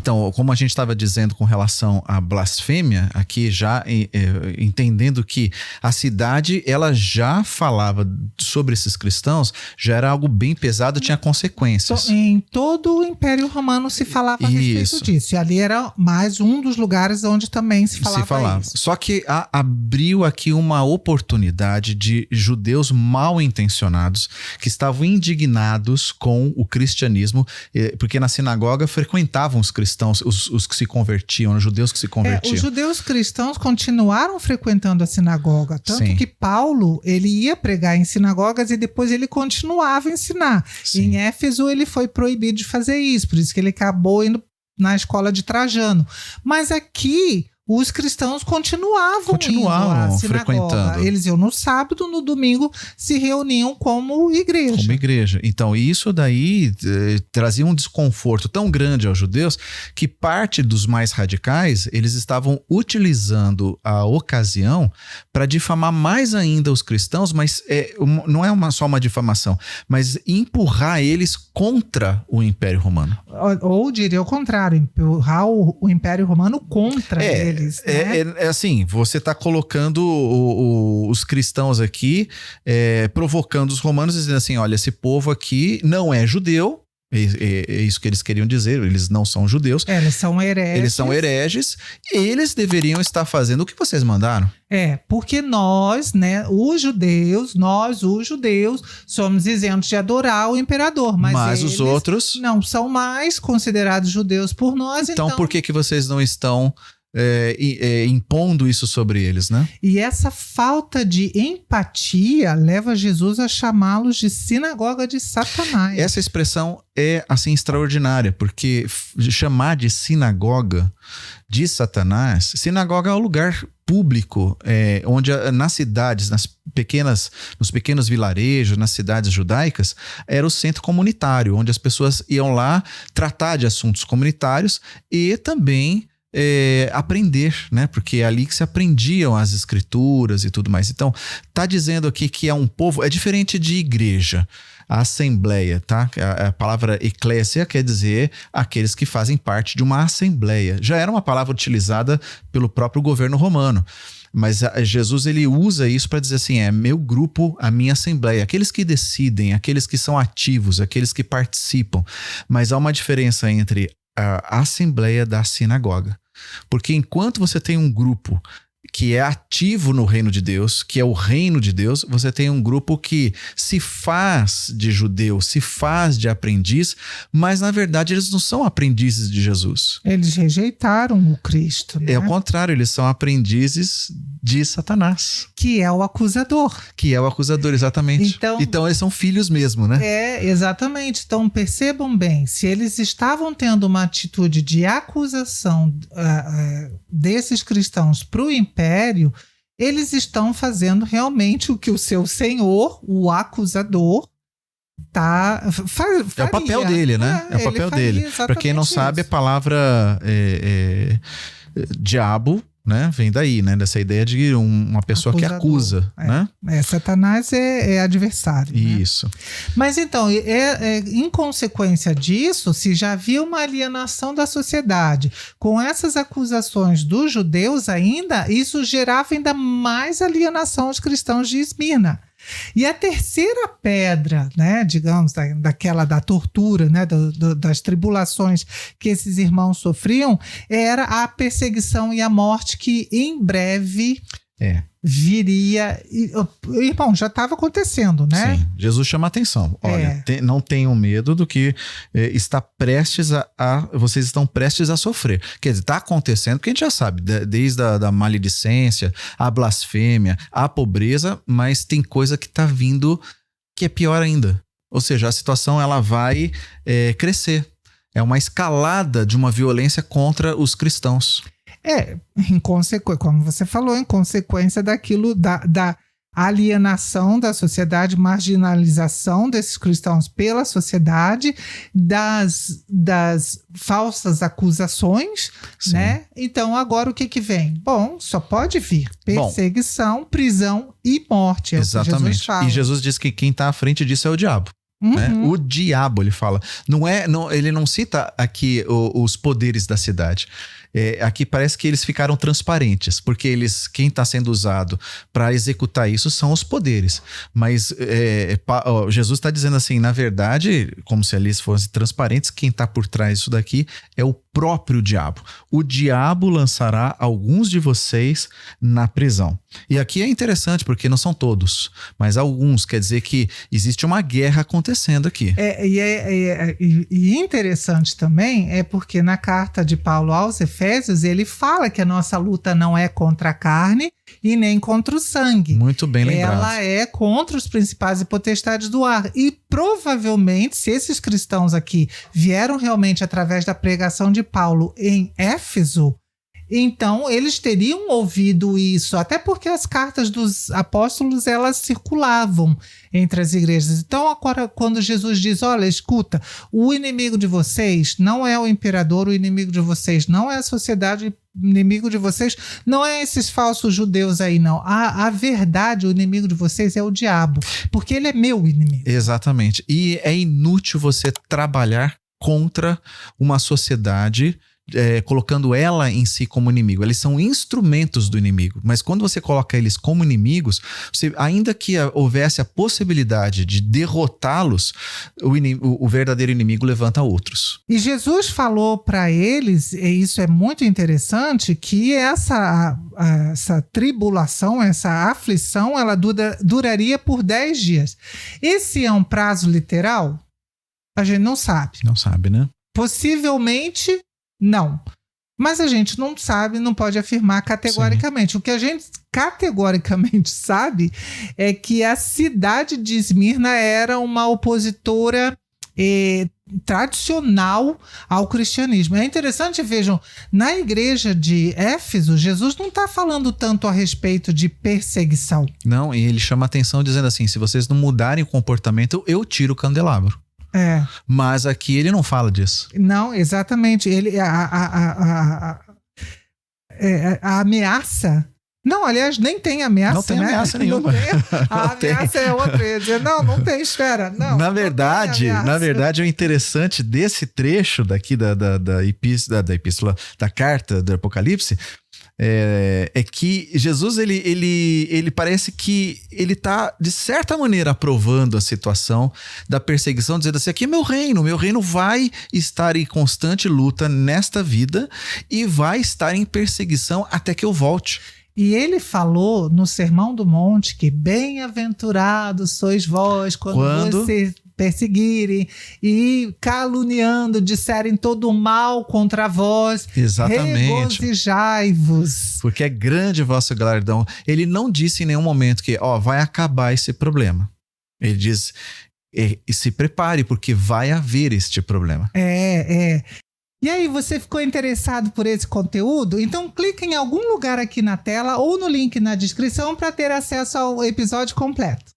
Então, como a gente estava dizendo com relação à blasfêmia, aqui já entendendo que a cidade, ela já falava sobre esses cristãos, já era algo bem pesado, tinha consequências. Em todo o Império Romano se falava a respeito disso. E ali era mais um dos lugares onde também se falava isso. Só que abriu aqui uma oportunidade de judeus mal intencionados que estavam indignados com o cristianismo, porque na sinagoga frequentavam os cristãos, os que se convertiam, os judeus que se convertiam. Os judeus cristãos continuaram frequentando a sinagoga, tanto que Paulo, ele ia pregar em sinagogas e depois ele continuava a ensinar. Em Éfeso ele foi proibido de fazer isso, por isso que ele acabou indo na escola de Trajano. Mas aqui os cristãos continuavam indo à sinagoga. Frequentando. Eles iam no sábado, no domingo se reuniam como igreja. Como igreja. Então, isso daí trazia um desconforto tão grande aos judeus que parte dos mais radicais, eles estavam utilizando a ocasião para difamar mais ainda os cristãos, mas não é só uma difamação, mas empurrar eles contra o Império Romano. Ou diria o contrário, empurrar o Império Romano contra eles. Assim, você está colocando os cristãos aqui, provocando os romanos, dizendo assim, olha, esse povo aqui não é judeu, é isso que eles queriam dizer, eles não são judeus. Eles são hereges. Eles são hereges, eles deveriam estar fazendo o que vocês mandaram. Porque nós, né, os judeus, somos isentos de adorar o imperador, mas os outros não são mais considerados judeus por nós. Então por que vocês não estão impondo isso sobre eles, né? E essa falta de empatia leva Jesus a chamá-los de sinagoga de Satanás. Essa expressão é assim extraordinária, porque chamar de sinagoga de Satanás, sinagoga é um lugar público, onde nas cidades, nos pequenos vilarejos, nas cidades judaicas, era o centro comunitário, onde as pessoas iam lá tratar de assuntos comunitários e também aprender, né? Porque é ali que se aprendiam as escrituras e tudo mais. Então, tá dizendo aqui que é um povo, é diferente de igreja, a assembleia, tá? A palavra eclésia quer dizer aqueles que fazem parte de uma assembleia. Já era uma palavra utilizada pelo próprio governo romano. Mas Jesus, ele usa isso para dizer assim, meu grupo, a minha assembleia, aqueles que decidem, aqueles que são ativos, aqueles que participam. Mas há uma diferença entre a assembleia da sinagoga. Porque enquanto você tem um grupo que é ativo no reino de Deus, que é o reino de Deus, você tem um grupo que se faz de judeu, se faz de aprendiz, mas na verdade eles não são aprendizes de Jesus. Eles rejeitaram o Cristo, né? É o contrário, eles são aprendizes de Satanás. Que é o acusador. Que é o acusador, exatamente. Então eles são filhos mesmo, né? Exatamente. Então percebam bem, se eles estavam tendo uma atitude de acusação desses cristãos para o império, eles estão fazendo realmente o que o seu senhor, o acusador, faria. É o papel dele, né? É o papel dele. Para quem não sabe, a palavra diabo, né, vem daí, né, dessa ideia de uma pessoa acusador, que acusa, né? Satanás é adversário. Isso. Né? Mas então, em consequência disso, se já havia uma alienação da sociedade, com essas acusações dos judeus ainda, isso gerava ainda mais alienação aos cristãos de Esmirna. E a terceira pedra, né, digamos, da tortura, né, das tribulações que esses irmãos sofriam, era a perseguição e a morte que em breve viria. Irmão, já estava acontecendo, né? Sim, Jesus chama a atenção. Olha, não tenham medo do que está prestes vocês estão prestes a sofrer. Quer dizer, está acontecendo, porque a gente já sabe, desde a maledicência, a blasfêmia, a pobreza, mas tem coisa que está vindo que é pior ainda. Ou seja, a situação ela vai crescer. É uma escalada de uma violência contra os cristãos. Em consequência, como você falou, em consequência daquilo, da alienação da sociedade, marginalização desses cristãos pela sociedade, das falsas acusações, né? Então, agora o que vem? Bom, só pode vir perseguição, prisão e morte. Exatamente. E Jesus diz que quem está à frente disso é o diabo. Né? O diabo, ele fala. Ele não cita aqui os poderes da cidade. Aqui parece que eles ficaram transparentes, porque quem está sendo usado para executar isso são os poderes. Mas Jesus está dizendo assim, na verdade, como se eles fossem transparentes, quem está por trás disso daqui é o próprio diabo. O diabo lançará alguns de vocês na prisão. E aqui é interessante, porque não são todos, mas alguns. Quer dizer que existe uma guerra acontecendo aqui. E interessante também é porque na carta de Paulo aos Efésios, ele fala que a nossa luta não é contra a carne e nem contra o sangue. Muito bem lembrado. Ela é contra os principados e potestades do ar. E provavelmente, se esses cristãos aqui vieram realmente através da pregação de Paulo em Éfeso, então eles teriam ouvido isso, até porque as cartas dos apóstolos elas circulavam entre as igrejas. Então agora quando Jesus diz, olha, escuta, o inimigo de vocês não é o imperador, o inimigo de vocês não é a sociedade, o inimigo de vocês não é esses falsos judeus aí, não. A verdade, o inimigo de vocês é o diabo, porque ele é meu inimigo. Exatamente. E é inútil você trabalhar contra uma sociedade colocando ela em si como inimigo. Eles são instrumentos do inimigo, mas quando você coloca eles como inimigos, ainda que houvesse a possibilidade de derrotá-los, o verdadeiro inimigo levanta outros. E Jesus falou para eles, e isso é muito interessante, que essa tribulação, essa aflição, ela duraria por 10 dias. Esse é um prazo literal? A gente não sabe. Não sabe, né? Possivelmente não. Mas a gente não sabe, não pode afirmar categoricamente. Sim. O que a gente categoricamente sabe é que a cidade de Esmirna era uma opositora tradicional ao cristianismo. É interessante, vejam, na igreja de Éfeso, Jesus não está falando tanto a respeito de perseguição. Não, e ele chama a atenção dizendo assim, se vocês não mudarem o comportamento, eu tiro o candelabro. Mas aqui ele não fala disso. Não, exatamente. A ameaça. Não, aliás, nem tem ameaça. Não tem ameaça nenhuma. A ameaça é outra. Eu ia dizer, não tem, espera. Não, na verdade, o interessante desse trecho daqui da epístola, da carta do Apocalipse, é que Jesus, ele parece que ele está, de certa maneira, aprovando a situação da perseguição, dizendo assim, aqui é meu reino vai estar em constante luta nesta vida e vai estar em perseguição até que eu volte. E ele falou no Sermão do Monte que bem-aventurados sois vós quando vocês perseguirem e caluniando, disserem todo o mal contra vós. Exatamente. Regozijai-vos. Porque é grande o vosso galardão. Ele não disse em nenhum momento que vai acabar esse problema. Ele diz, se prepare, porque vai haver este problema. E aí, você ficou interessado por esse conteúdo? Então clique em algum lugar aqui na tela ou no link na descrição para ter acesso ao episódio completo.